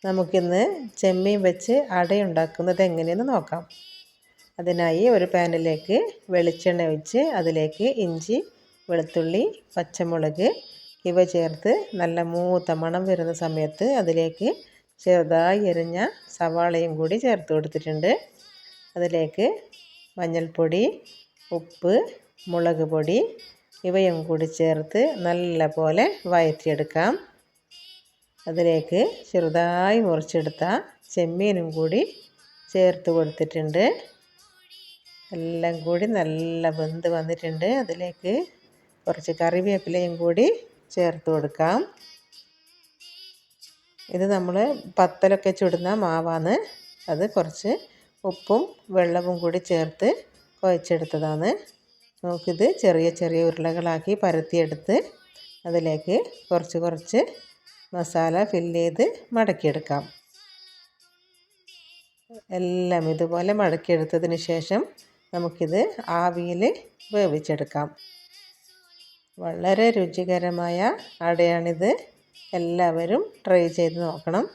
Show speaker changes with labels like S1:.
S1: നമുക്കിന്ന് ചെമ്മീൻ വെച്ച് അടയുണ്ടാക്കുന്നത് എങ്ങനെയെന്ന് നോക്കാം. അതിനായി ഒരു പാനിലേക്ക് വെളിച്ചെണ്ണ ഒഴിച്ച് അതിലേക്ക് ഇഞ്ചി, വെളുത്തുള്ളി, പച്ചമുളക് ഇവ ചേർത്ത് നല്ല മൂത്ത മണം വരുന്ന സമയത്ത് അതിലേക്ക് ചെറുതായി എരിഞ്ഞ സവാളയും കൂടി ചേർത്ത് കൊടുത്തിട്ടുണ്ട്. അതിലേക്ക് മഞ്ഞൾപ്പൊടി, ഉപ്പ്, മുളക് പൊടി ഇവയും കൂടി ചേർത്ത് നല്ല പോലെ വഴറ്റിയെടുക്കാം. അതിലേക്ക് ചെറുതായി മുറിച്ചെടുത്ത ചെമ്മീനും കൂടി ചേർത്ത് കൊടുത്തിട്ടുണ്ട്. എല്ലാം കൂടി നല്ല വെന്ത് വന്നിട്ടുണ്ട്. അതിലേക്ക് കുറച്ച് കറിവേപ്പിലയും കൂടി ചേർത്ത് കൊടുക്കാം. ഇത് നമ്മൾ പത്തലൊക്കെ ചുടുന്ന മാവാണ്. അത് കുറച്ച് ഉപ്പും വെള്ളവും കൂടി ചേർത്ത് കുഴച്ചെടുത്തതാണ്. നമുക്കിത് ചെറിയ ചെറിയ ഉരുളകളാക്കി പരത്തിയെടുത്ത് അതിലേക്ക് കുറച്ച് കുറച്ച് മസാല ഫില്ല് ചെയ്ത് മടക്കിയെടുക്കാം. എല്ലാം ഇതുപോലെ മടക്കിയെടുത്തതിന് ശേഷം നമുക്കിത് ആവിയിൽ വേവിച്ചെടുക്കാം. വളരെ രുചികരമായ അടയാണിത്. എല്ലാവരും ട്രൈ ചെയ്ത് നോക്കണം.